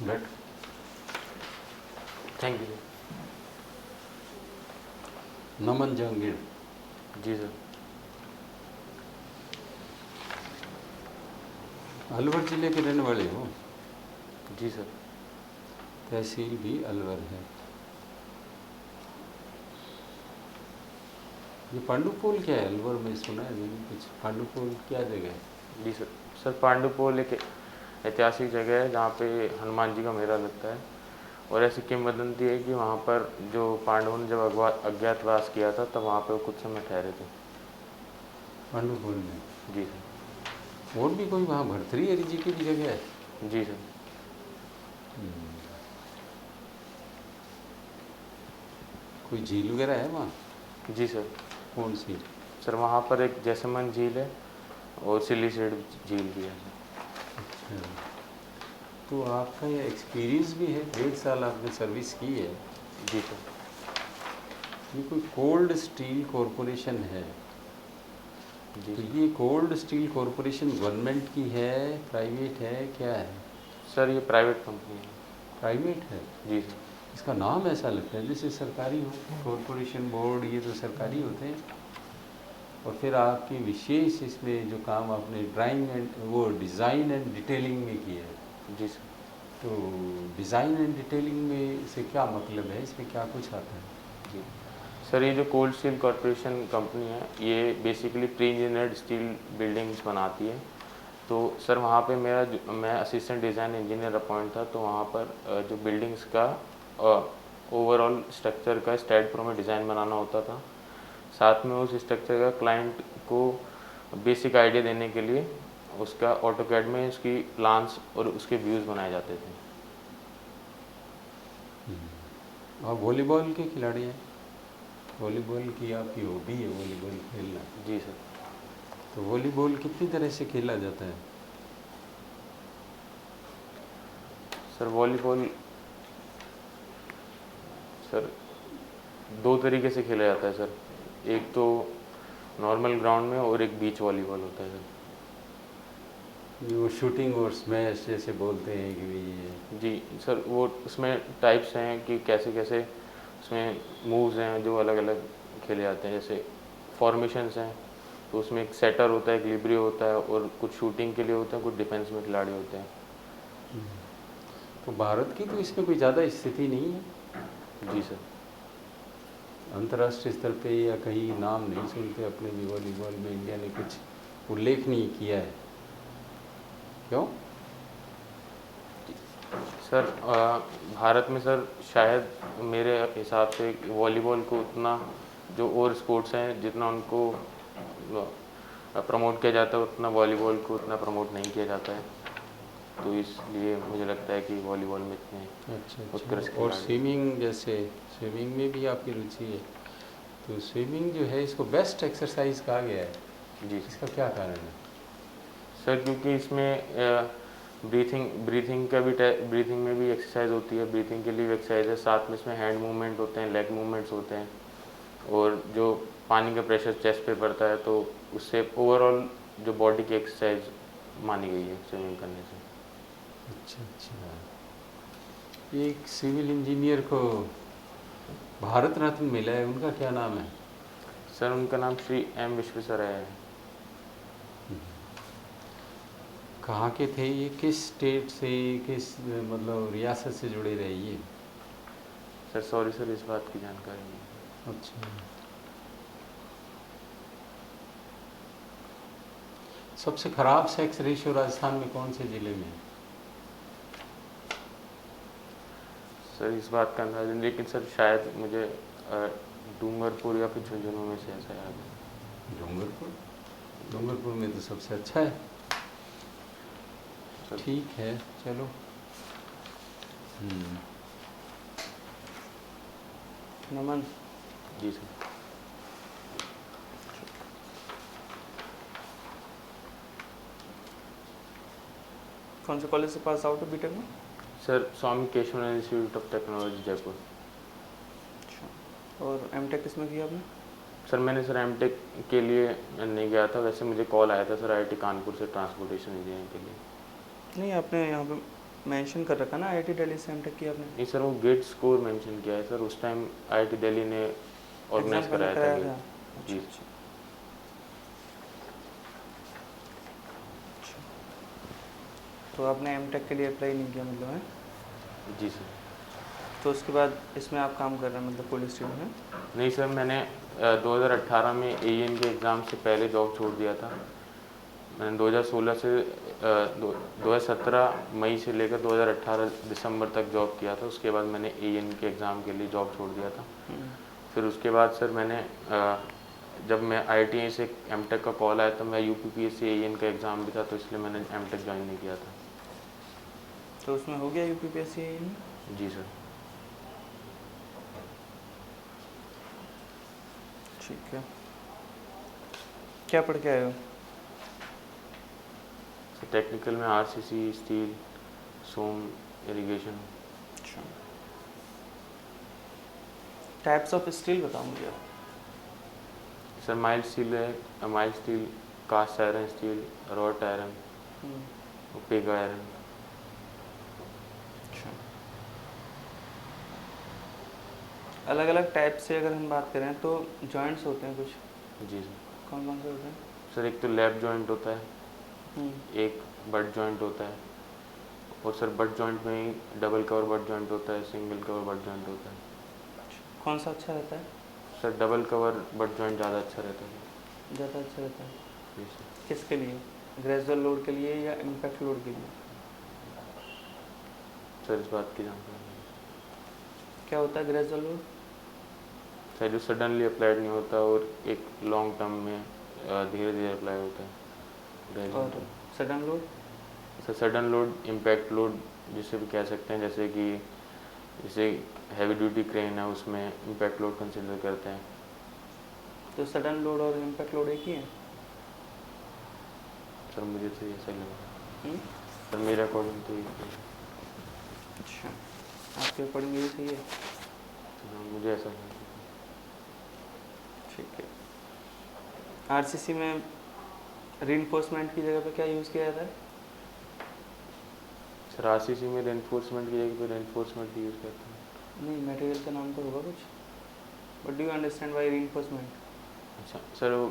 But thank you. Naman Jahangir, जी sir. Alwar जिले के रहने वाले हो? जी सर। तहसील भी अलवर है। ये पांडुपोल क्या है? अलवर में सुना है मैंने कुछ। पांडुपोल क्या जगह है? जी सर। सर पांडुपोल एक ऐतिहासिक जगह है जहाँ पे हनुमान जी का मेला लगता है, और ऐसी किंवदंती है कि वहाँ पर जो पांडवों ने जब अज्ञातवास किया था तब वहाँ पे वो कुछ समय ठहरे थे। पांडुपोल में। जी सर। और भी कोई वहाँ भर्तृहरि जी की भी जगह है? जी सर। कोई झील वगैरह है वहाँ? जी सर। कौन सी? सर वहाँ पर एक जैसमंद झील है और सिलीसेड झील भी है। अच्छा, तो आपका ये एक्सपीरियंस भी है, 1.5 साल आपने सर्विस की है। जी सर। ये कोई कोल्ड स्टील कॉरपोरेशन है, जी तो सर। ये कोल्ड स्टील कॉरपोरेशन गवर्नमेंट की है, प्राइवेट है, क्या है? सर ये प्राइवेट कंपनी है। प्राइवेट है। जी सर। इसका नाम ऐसा लगता है जैसे सरकारी हो। कॉरपोरेशन बोर्ड ये तो सरकारी होते हैं। और फिर आपकी विशेष इसमें जो काम आपने ड्राइंग एंड वो डिज़ाइन एंड डिटेलिंग में किया है, जी सर। तो डिज़ाइन एंड डिटेलिंग में से क्या मतलब है, इसमें क्या कुछ आता है? जी सर, ये जो कोल्ड स्टील कॉरपोरेशन कंपनी है ये basically pre engineered steel buildings बनाती है। तो सर वहाँ पे मैं असिस्टेंट डिज़ाइन इंजीनियर अपॉइंट था, तो वहाँ पर जो बिल्डिंग्स का ओवरऑल स्ट्रक्चर का स्टैड प्रो में डिज़ाइन बनाना होता था। साथ में उस स्ट्रक्चर का क्लाइंट को बेसिक आइडिया देने के लिए उसका ऑटोकैड में उसकी प्लान्स और उसके व्यूज़ बनाए जाते थे। आप वॉलीबॉल के खिलाड़ी हैं? वॉलीबॉल की आपकी हॉबी है वॉलीबॉल खेलना? जी सर। तो वॉलीबॉल कितनी तरह से खेला जाता है? सर वॉलीबॉल सर 2 तरीके से खेला जाता है सर। एक तो नॉर्मल ग्राउंड में और एक बीच वॉलीबॉल होता है सर। वो शूटिंग और स्मैश जैसे बोलते हैं कि ये। जी सर, वो उसमें टाइप्स हैं कि कैसे कैसे उसमें मूव्स हैं जो अलग अलग खेले जाते हैं। जैसे फॉर्मेशंस हैं, तो उसमें एक सेटर होता है, एक लिब्रियो होता है, और कुछ शूटिंग के लिए होता है, कुछ डिफेंस में खिलाड़ी होते हैं। तो भारत की तो इसमें कोई ज़्यादा स्थिति नहीं है। जी सर। अंतर्राष्ट्रीय स्तर पे या कहीं नाम नहीं सुनते अपने भी वॉलीबॉल में इंडिया ने कुछ उल्लेख नहीं किया है, क्यों? सर भारत में सर शायद मेरे हिसाब से वॉलीबॉल को उतना, जो और स्पोर्ट्स हैं जितना उनको प्रमोट किया जाता है उतना वॉलीबॉल को उतना प्रमोट नहीं किया जाता है। तो इसलिए मुझे लगता है कि वॉलीबॉल में इतने अच्छा उत्कृष्ट अच्छा। और खिलाड़ी। स्विमिंग, जैसे स्विमिंग में भी आपकी रुचि है, तो स्विमिंग जो है इसको बेस्ट एक्सरसाइज कहा गया है, जी इसका क्या कारण है? सर, क्योंकि इसमें ब्रीथिंग में भी एक्सरसाइज होती है, ब्रीथिंग के लिए भी एक्सरसाइज है, साथ में इसमें हैंड मूवमेंट होते हैं, लेग मूवमेंट्स होते हैं, और जो पानी का प्रेशर चेस्ट पे पड़ता है तो उससे ओवरऑल जो बॉडी की एक्सरसाइज मानी गई है स्विमिंग करने से। अच्छा अच्छा। एक सिविल इंजीनियर को भारत रत्न मिला है, उनका क्या नाम है? सर उनका नाम श्री एम विश्वेश्वरैया है। कहाँ के थे ये? किस स्टेट से, किस मतलब रियासत से जुड़े रहे ये? सर सॉरी सर, इस बात की जानकारी नहीं। अच्छा। सबसे खराब सेक्स रेशियो राजस्थान में कौन से ज़िले में है? सर इस बात का अंदाजा नहीं, लेकिन सर शायद मुझे डूंगरपुर या फिर झुंझुनू में से ऐसा याद है। डूंगरपुर? डूंगरपुर में तो सबसे अच्छा है। सर ठीक है, चलो। नमन। जी सर। कौन से कॉलेज से पास आउट है बीटेक में? Sir Swami Keshavanand institute of technology Jaipur. अच्छा। और एमटेक किसमें किया आपने? सर मैंने सर एमटेक के लिए नहीं गया था, वैसे मुझे कॉल आया था सर आईआईटी कानपुर से ट्रांसपोर्टेशन इंजीनियरिंग के लिए। नहीं, आपने यहाँ पे मेंशन कर रखा ना आईआईटी दिल्ली से एमटेक किया आपने? नहीं सर, वो गेट स्कोर मेंशन किया है सर, उस टाइम आईआईटी दिल्ली ने ऑर्गेनाइज एग्जाम कराया था कराया गेट। था? जी। अच्छा। तो आपने एमटेक के लिए अप्लाई नहीं किया मतलब है? जी सर। तो उसके बाद इसमें आप काम कर रहे हैं मतलब पुलिस टीम में? नहीं सर, मैंने 2018 में एएन के एग्ज़ाम से पहले जॉब छोड़ दिया था। मैंने 2016 से 2017 मई से लेकर 2018 दिसंबर तक जॉब किया था। उसके बाद मैंने एएन के एग्ज़ाम के लिए जॉब छोड़ दिया था। फिर उसके बाद सर मैंने जब मैं आईआईटी से एमटेक का कॉल आया तो मैं यूपीपीएससी एएन का एग्ज़ाम भी था, तो इसलिए मैंने एमटेक ज्वाइन नहीं किया था। तो उसमें हो गया यूपीपीएससी? जी सर। ठीक है। क्या पढ़ के आए हो? टेक्निकल में आरसीसी, स्टील, सोम, इरिगेशन। अच्छा। टाइप्स ऑफ स्टील बताओ मुझे। सर माइल्ड स्टील है, mild steel, cast iron steel, wrought iron, pig iron. अच्छा। अलग अलग टाइप से अगर हम बात करें तो जॉइंट्स होते हैं कुछ, जी सर। कौन कौन से होते हैं? सर एक तो लैप जॉइंट होता है, एक बट जॉइंट होता है, और सर बट जॉइंट में ही डबल कवर बट जॉइंट होता है, सिंगल कवर बट जॉइंट होता है। कौन सा अच्छा रहता है? Sir double cover butt joint ज़्यादा अच्छा रहता है। ज़्यादा अच्छा रहता है? जी सर। किसके लिए? ग्रेजुअल लोड के लिए या इम्पैक्ट लोड के लिए? सर इस बात की जानकारी नहीं। क्या होता है ग्रेजुअल लोड? सर जो सडनली अप्लाइड नहीं होता और एक लॉन्ग टर्म में धीरे धीरे अप्लाई होता है। और sudden load? Sir sudden load, impact load जिसे भी कह सकते हैं, जैसे कि जैसे हैवी ड्यूटी क्रेन है उसमें इम्पैक्ट लोड कंसिडर करते हैं। तो सडन लोड और इम्पैक्ट लोड एक ही है? सर मुझे तो ऐसा ही लगा। हम्म? सर मेरे अकॉर्डिंग तो ये अच्छा, आपके अकॉर्डिंग यही सही है? मुझे ऐसा लगा। ठीक है। आरसीसी में रीइंफोर्समेंट की जगह पे क्या यूज़ किया जाता है? सर आरसीसी में रेनफोर्समेंट की जगह पे रेनफोर्समेंट यूज़ करते हैं। नहीं, मटेरियल का नाम तो होगा कुछ। But do you understand by reinforcement? अच्छा सर, वो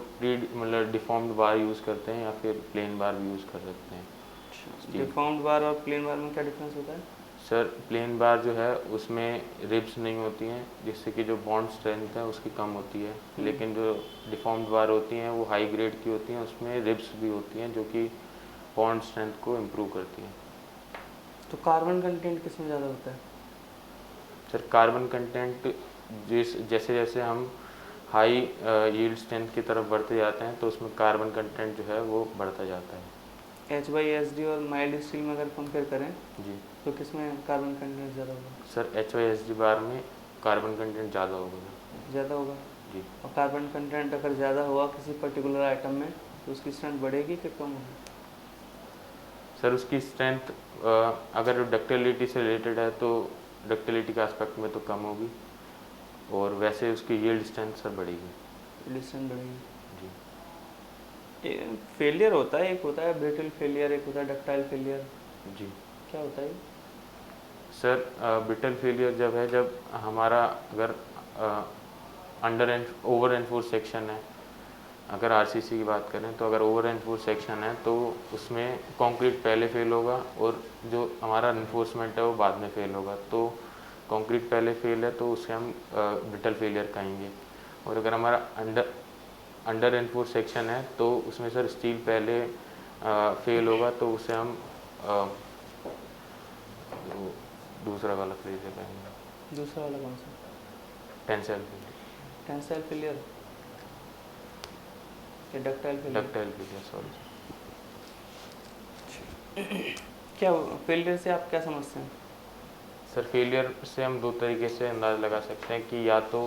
मतलब डिफॉर्म्ड बार यूज़ करते हैं या फिर प्लेन बार भी यूज़ कर सकते हैं। अच्छा, डिफॉर्म्ड बार और प्लेन बार में क्या डिफरेंस होता है? सर प्लेन बार जो है उसमें रिब्स नहीं होती हैं, जिससे कि जो बॉन्ड स्ट्रेंथ है उसकी कम होती है। लेकिन जो डिफॉर्म्ड बार होती हैं वो हाई ग्रेड की होती हैं, उसमें रिब्स भी होती हैं जो कि बॉन्ड स्ट्रेंथ को इम्प्रूव करती हैं। तो कार्बन कंटेंट किसमें ज़्यादा होता है? सर कार्बन कंटेंट जैसे जैसे हम हाई यील्ड स्ट्रेंथ की तरफ बढ़ते जाते हैं तो उसमें कार्बन कंटेंट जो है वो बढ़ता जाता है। HYSD और माइल्ड स्टील में अगर कंपेयर करें जी। तो किसमें कार्बन कंटेंट ज़्यादा होगा? सर HYSD बार में कार्बन कंटेंट ज़्यादा होगा। ज़्यादा होगा। जी। और कार्बन कंटेंट अगर ज़्यादा हुआ किसी पर्टिकुलर आइटम में तो उसकी स्ट्रेंथ बढ़ेगी कि कम होगी? सर उसकी स्ट्रेंथ अगर डक्टिलिटी से रिलेटेड है तो डक्टिलिटी के एस्पेक्ट में तो कम होगी, और वैसे उसकी यील्ड स्ट्रेंथ सर बढ़ेगी। स्ट्रेंथ बढ़ेगी। जी। फेलियर होता है, एक होता है ब्रिटल फेलियर, एक होता है डक्टाइल फेलियर। जी। क्या होता है? सर ब्रिटल फेलियर जब है, जब हमारा अगर ओवर एनफोर्स सेक्शन है, अगर आरसीसी की बात करें तो अगर ओवर एनफोर्स सेक्शन है तो उसमें कंक्रीट पहले फेल होगा और जो हमारा एनफोर्समेंट है वो बाद में फेल होगा। तो कंक्रीट पहले फेल है तो उसे हम ब्रिटल फेलियर कहेंगे। और अगर हमारा अंडर एनफोर्स सेक्शन है तो उसमें सर स्टील पहले फेल होगा तो उसे हम दूसरा वाला फेलियर कहेंगे। दूसरा वाला कौन सा? Tensile failure. टेंसाइल फेलियर या ductile failure? Ductile failure, sorry. क्या फेलियर से आप क्या समझते हैं? सर फेलियर से हम दो तरीके से अंदाज़ लगा सकते हैं कि या तो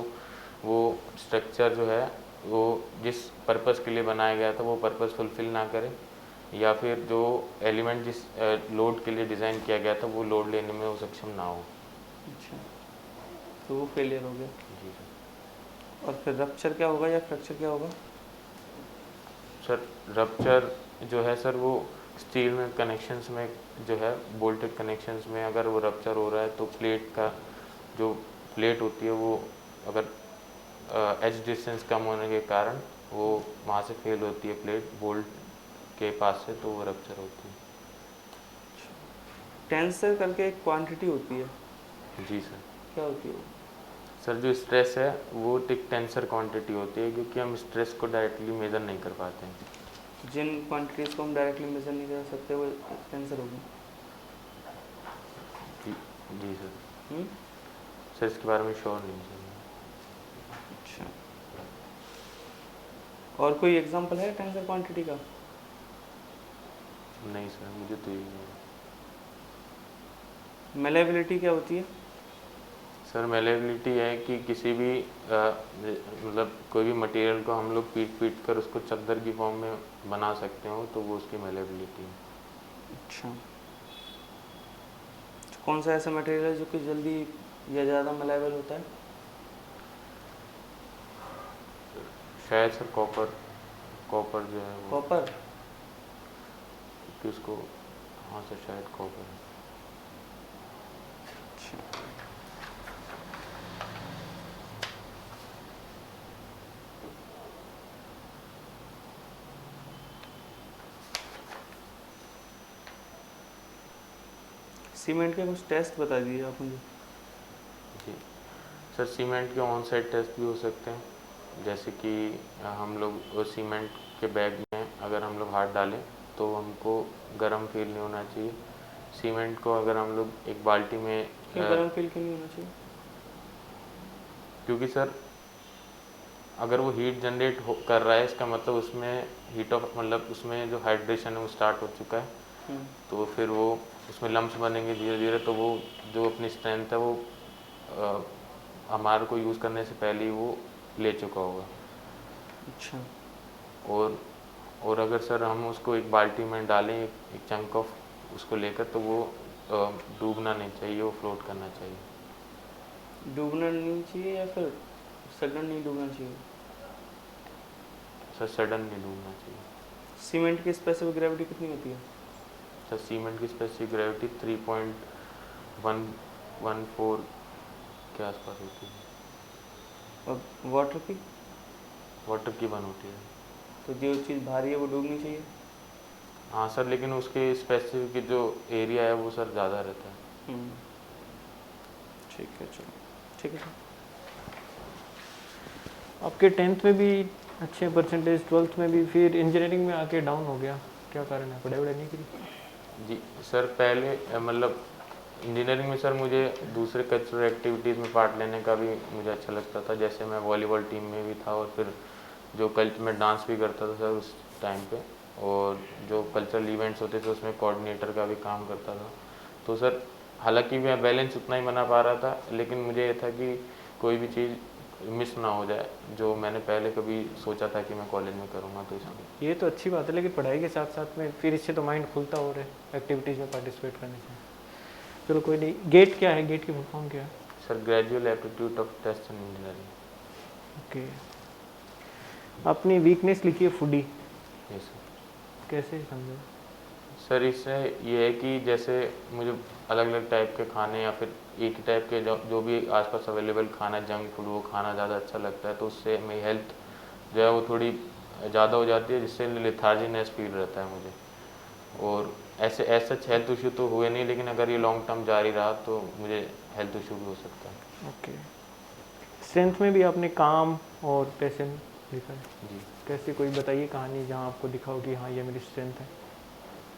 वो स्ट्रक्चर जो है वो जिस पर्पस के लिए बनाया गया था वो पर्पस फुलफिल ना करे, या फिर जो एलिमेंट जिस लोड के लिए डिज़ाइन किया गया था वो लोड लेने में वो सक्षम ना हो। अच्छा, तो वो फेलियर हो गया। जी सर। और फिर रप्चर क्या होगा या फ्रैक्चर क्या होगा? सर रप्चर जो है सर वो स्टील में कनेक्शंस में जो है बोल्टेड कनेक्शंस में अगर वो रप्चर हो रहा है तो प्लेट का जो प्लेट होती है वो अगर एज डिस्टेंस कम होने के कारण वो वहाँ से फेल होती है प्लेट बोल्ट के पास से, तो वो रप्चर होती है। टेंसर करके एक क्वांटिटी होती है, जी सर। क्या होती है वो? सर जो स्ट्रेस है वो एक टेंसर क्वांटिटी होती है, क्योंकि हम स्ट्रेस को डायरेक्टली मेजर नहीं कर पाते हैं। जिन क्वांटिटीज़ को हम डायरेक्टली मेजर नहीं कर सकते वो टेंसर होगी। जी सर। हम्म? सर इसके बारे में श्योर नहीं सर। अच्छा, और कोई एग्जांपल है टेंसर क्वांटिटी का? नहीं सर, मुझे तो यही है। मेलेबिलिटी क्या होती है? सर मेलेबिलिटी है कि किसी भी मतलब कोई भी मटेरियल को हम लोग पीट कर उसको चादर की फॉर्म में बना सकते हो, तो वो उसकी मेलेबिलिटी है। अच्छा, तो कौन सा ऐसा मटेरियल है जो कि जल्दी या ज़्यादा मेलेबल होता है? शायद सर कॉपर जो है वो, कॉपर? कि उसको, हाँ सर शायद कॉपर है। अच्छा, सीमेंट के कुछ टेस्ट बता दीजिए आप मुझे। जी सर, सीमेंट के ऑन साइड टेस्ट भी हो सकते हैं, जैसे कि हम लोग वो सीमेंट के बैग में अगर हम लोग हाथ डालें तो हमको गर्म फील नहीं होना चाहिए। सीमेंट को अगर हम लोग एक बाल्टी में क्यों गर्म फील क्यों नहीं होना चाहिए? क्योंकि सर अगर वो हीट जनरेट कर रहा है, इसका मतलब उसमें हीट ऑफ मतलब उसमें जो हाइड्रेशन है वो स्टार्ट हो चुका है, तो फिर वो उसमें लम्प्स बनेंगे धीरे धीरे, तो वो जो अपनी स्ट्रेंथ है वो हमारे को यूज़ करने से पहले ही वो ले चुका होगा। अच्छा, और अगर सर हम उसको एक बाल्टी में डालें एक चंक ऑफ उसको लेकर, तो वो डूबना नहीं चाहिए, वो फ्लोट करना चाहिए। डूबना नहीं चाहिए या फिर सडन नहीं डूबना चाहिए? सर सडन नहीं डूबना चाहिए। सीमेंट की स्पेसिफिक ग्रेविटी कितनी होती है? सर सीमेंट की स्पेसिफिक ग्रेविटी 3.114 के आसपास होती है। और वाटर की? वाटर की 1 होती है। तो जो चीज़ भारी है वो डूबनी चाहिए? हाँ सर, लेकिन उसके स्पेसिफिक जो एरिया है वो सर ज़्यादा रहता है। ठीक है, चलो ठीक है सर। आपके 10th में भी अच्छे परसेंटेज, 12th में भी, फिर इंजीनियरिंग में आके डाउन हो गया, क्या कारण है? पढ़ाई नहीं करी? जी सर, पहले मतलब इंजीनियरिंग में सर मुझे दूसरे कल्चरल एक्टिविटीज़ में पार्ट लेने का भी मुझे अच्छा लगता था, जैसे मैं वॉलीबॉल टीम में भी था और फिर जो मैं डांस भी करता था सर उस टाइम पे, और जो कल्चरल इवेंट्स होते थे उसमें कोऑर्डिनेटर का भी काम करता था। तो सर हालांकि मैं बैलेंस उतना ही बना पा रहा था, लेकिन मुझे ये था कि कोई भी चीज़ मिस ना हो जाए जो मैंने पहले कभी सोचा था कि मैं कॉलेज में करूँगा, तो इसलिए। ये तो अच्छी बात है, लेकिन पढ़ाई के साथ साथ में फिर इससे तो माइंड खुलता हो रहा है एक्टिविटीज़ में पार्टिसिपेट करने से। चलो कोई नहीं। गेट क्या है? गेट की फुल फॉर्म क्या है? Sir gradual aptitude of test and engineering. Okay. अपनी वीकनेस लिखी है फूडी, यस सर। कैसे समझो? सर इससे ये है कि जैसे मुझे अलग अलग टाइप के खाने या फिर एक ही टाइप के जो भी आसपास अवेलेबल खाना, जंक फूड, वो खाना ज़्यादा अच्छा लगता है, तो उससे मेरी हेल्थ जो है वो थोड़ी ज़्यादा हो जाती है, जिससे लेथार्जीनेस फील रहता है मुझे। और ऐसे हेल्थ इशू तो हुए नहीं, लेकिन अगर ये लॉन्ग टर्म जारी रहा तो मुझे हेल्थ इशू भी हो सकता है। ओके। स्ट्रेंथ में भी आपने काम और पैशन लिखा है, जी कैसे? कोई बताइए कहानी जहाँ आपको दिखाओ कि हाँ ये मेरी स्ट्रेंथ है।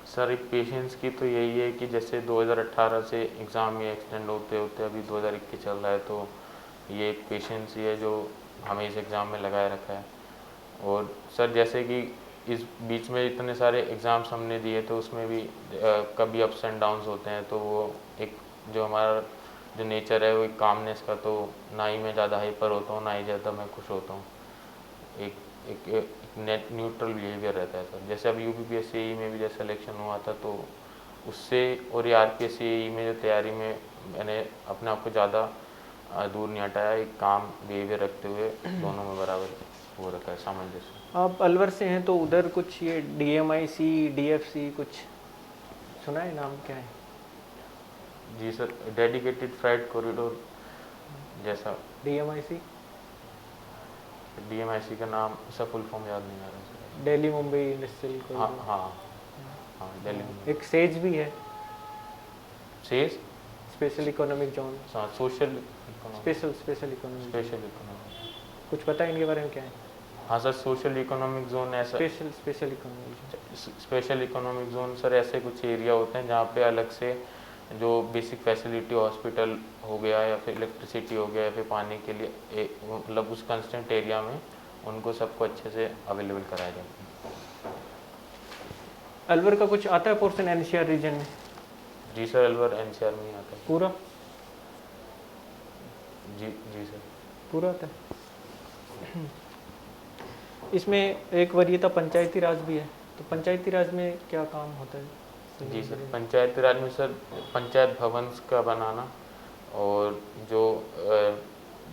सर, एक पेशेंस की तो यही है कि जैसे 2018 से एग्ज़ाम ये एक्सटेंड होते होते अभी 2021 चल रहा है, तो ये एक पेशेंस ही है जो हमें इस एग्ज़ाम में लगाए रखा है। और सर जैसे कि इस बीच में इतने सारे एग्ज़ाम्स हमने दिए, तो उसमें भी कभी अप्स एंड डाउन्स होते हैं, तो वो एक जो हमारा जो नेचर है वो एक कामनेस का, तो ना ही मैं ज़्यादा हाइपर होता हूँ ना ही ज़्यादा मैं खुश होता हूँ। एक एक नेट न्यूट्रल बिहेवियर रहता है सर। जैसे अब यूपीपीएससी में भी जैसे सिलेक्शन हुआ था, तो उससे और ये आरपीएससी में जो तैयारी में मैंने अपने आप को ज़्यादा दूर नहीं हटाया, एक काम बिहेवियर रखते हुए दोनों में बराबर हो रखा है सामंजस्य। आप अलवर से हैं तो उधर कुछ ये DMIC DFC कुछ सुना है, नाम क्या है? जी सर, डेडिकेटेड फ्राइट कॉरिडोर जैसा। DMIC DMIC का नाम उसका फुल फॉर्म याद नहीं आ रहा सर। दिल्ली मुंबई इंडस्ट्रियल हाँ कॉरिडोर। हाँ हाँ, दिल्ली में। एक सेज भी है, says special economic zone, social special economic. Special economic. कुछ पता है इनके बारे में क्या है? हाँ सर, सोशल इकोनॉमिक जोन ऐसा। Special economic. Special economic zone sir ऐसे कुछ एरिया होते हैं जहाँ पे अलग से जो बेसिक फैसिलिटी, हॉस्पिटल हो गया या फिर इलेक्ट्रिसिटी हो गया या फिर पानी के लिए मतलब उस कंस्टेंट एरिया में उनको सबको अच्छे से अवेलेबल कराया जाता है। अलवर का कुछ आता है पोर्शन NCR रीजन में? जी सर, अलवर NCR में ही आता है। पूरा? जी जी सर, पूरा आता है। इसमें एक वरीयता पंचायती राज भी है, तो पंचायती राज में क्या काम होता है? जी सर, पंचायती राज में सर पंचायत भवन का बनाना और जो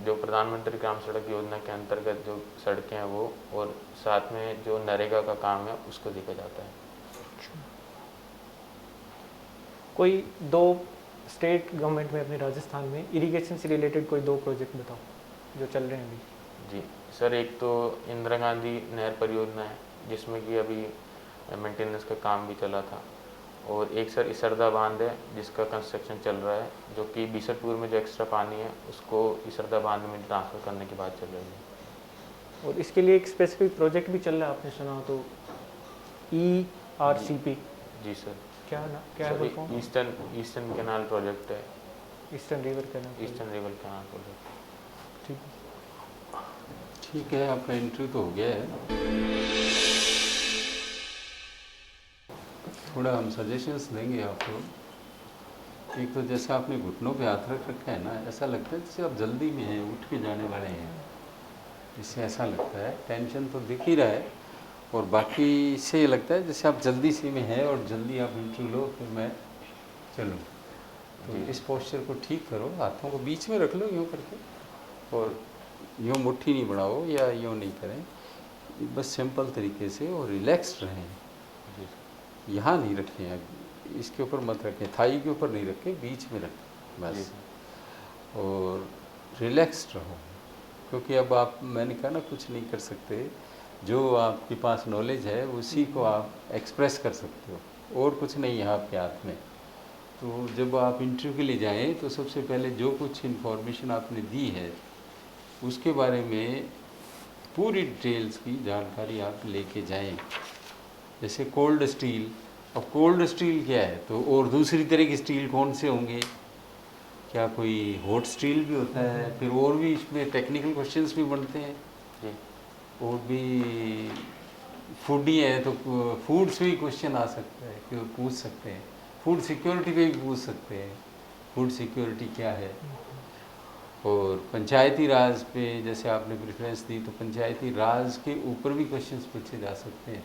प्रधानमंत्री ग्राम सड़क योजना के अंतर्गत जो सड़कें हैं वो, और साथ में जो नरेगा का काम है उसको देखा जाता है। कोई दो स्टेट गवर्नमेंट में अपने राजस्थान में इरिगेशन से रिलेटेड कोई दो प्रोजेक्ट बताओ जो चल रहे हैं अभी। जी सर, एक तो इंदिरा गांधी नहर परियोजना है जिसमें कि अभी मेंटेनेंस का काम भी चला था, और एक सर इसरदा बांध है जिसका कंस्ट्रक्शन चल रहा है, जो कि बीसलपुर में जो एक्स्ट्रा पानी है उसको इसरदा बांध में ट्रांसफ़र करने की बात चल रही है। और इसके लिए एक स्पेसिफिक प्रोजेक्ट भी चल रहा है, आपने सुना हो तो, ERCP। जी सर, क्या है बोल रहा हूँ? ईस्टर्न कैनाल प्रोजेक्ट है। Eastern river canal. Eastern river canal project. ठीक है। ठीक है, आपका इंटरव्यू तो हो गया है। थोड़ा हम सजेशंस देंगे आपको। एक तो जैसे आपने घुटनों पे हाथ रख रखा है ना, ऐसा लगता है जैसे आप जल्दी में हैं, उठ के जाने वाले हैं, इससे ऐसा लगता है। टेंशन तो दिख ही रहा है, और बाकी इससे ये लगता है जैसे आप जल्दी से में हैं और जल्दी आप इंटरव्यू लो फिर मैं चलूँ। तो इस पोस्चर को ठीक करो, हाथों को बीच में रख लो यूँ करके, और यूँ मुट्ठी नहीं बढ़ाओ या यूँ नहीं करें, बस सिंपल तरीके से, और रिलैक्स्ड रहें। यहाँ नहीं रखें, इसके ऊपर मत रखें, थाई के ऊपर नहीं रखें, बीच में रखें बस, और रिलैक्स्ड रहो। क्योंकि अब आप, मैंने कहा ना, कुछ नहीं कर सकते, जो आपके पास नॉलेज है उसी को आप एक्सप्रेस कर सकते हो, और कुछ नहीं है आपके हाथ में। तो जब आप इंटरव्यू के लिए जाएं तो सबसे पहले जो कुछ इन्फॉर्मेशन आपने दी है उसके बारे में पूरी डिटेल्स की जानकारी आप लेके जाएं। जैसे कोल्ड स्टील, अब कोल्ड स्टील क्या है, तो और दूसरी तरह की स्टील कौन से होंगे, क्या कोई हॉट स्टील भी होता है, फिर और भी इसमें टेक्निकल क्वेश्चंस भी बनते हैं जी, और भी फूडी है तो फूड से भी क्वेश्चन आ सकता है कि पूछ सकते हैं, फूड सिक्योरिटी पे भी पूछ सकते हैं, फूड सिक्योरिटी क्या है। और पंचायती राज पे जैसे आपने प्रेफरेंस दी, तो पंचायती राज के ऊपर भी क्वेश्चंस पूछे जा सकते हैं।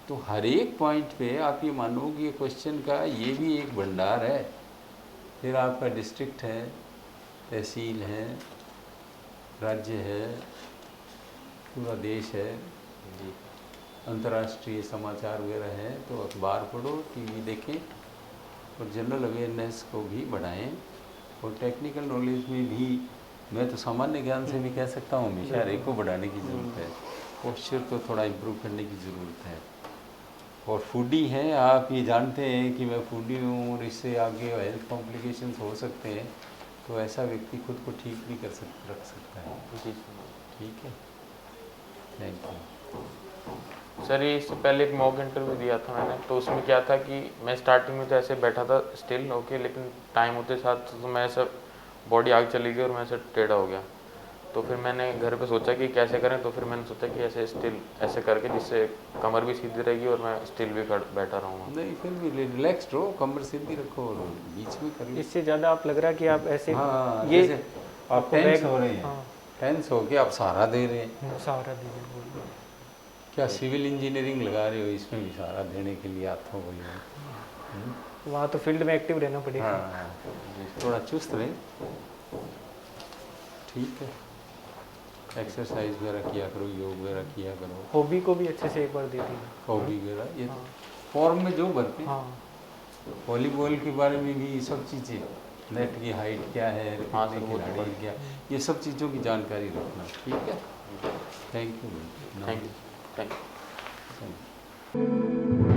तो हर एक पॉइंट पे आप ये मानो कि ये क्वेश्चन का ये भी एक भंडार है। फिर आपका डिस्ट्रिक्ट है, तहसील है, राज्य है, पूरा देश है, जी, अंतर्राष्ट्रीय समाचार वगैरह है, तो अखबार पढ़ो, टीवी देखें, और जनरल अवेयरनेस को भी बढ़ाएं, और टेक्निकल नॉलेज में भी, मैं तो सामान्य ज्ञान से भी कह सकता हूँ हमेशा हर एक को बढ़ाने की ज़रूरत है। पोस्चर को थोड़ा इम्प्रूव करने की ज़रूरत है। और फूडी हैं, आप ये जानते हैं कि मैं फूडी हूँ और इससे आगे हेल्थ कॉम्प्लिकेशंस हो सकते हैं, तो ऐसा व्यक्ति खुद को ठीक भी रख सकता है। जी ठीक है, थैंक यू। सर। ये इससे पहले एक मॉक इंटरव्यू दिया था मैंने, तो उसमें क्या था कि मैं स्टार्टिंग में तो ऐसे बैठा था स्टिल ओके, लेकिन टाइम होते साथ तो मैं सब बॉडी आगे चली गई और मैं सब टेढ़ा हो गया। तो फिर मैंने घर पे सोचा कि कैसे करें, तो फिर मैंने सोचा कि ऐसे स्टिल ऐसे करके जिससे कमर भी सीधी रहेगी और मैं स्टिल भी बैठा रहूँगा। नहीं, फिर भी रिलैक्स्ड रहो, कमर सीधी रखो और बीच में कर लो। इससे ज़्यादा आप लग रहा है कि आप ऐसे, हाँ, ये जैसे आप टेंस हो रहे हैं, हाँ, टेंस हो के आप सहारा दे रहे हैं। सहारा दीजिए, बोलिए। क्या सिविल इंजीनियरिंग लगा रहे हो, इसमें भी सहारा देने के लिए हाथों को ये। वहाँ तो फील्ड में एक्टिव रहना पड़ेगा। हाँ, थोड़ा चुस्त रहे। ठीक है, एक्सरसाइज वगैरह किया करो, योग वगैरह किया करो, हॉबी को भी अच्छे से एक बार दे दी। हॉबी वगैरह ये हाँ। फॉर्म में जो भरते हैं। हाँ वॉलीबॉल के बारे में भी ये सब चीज़ें, नेट की हाइट क्या है, हाँ कितने सर, वो तो खिलाड़ी पढ़- क्या, ये सब चीज़ों की जानकारी रखना। ठीक है, thank you. Thank you. Thank you.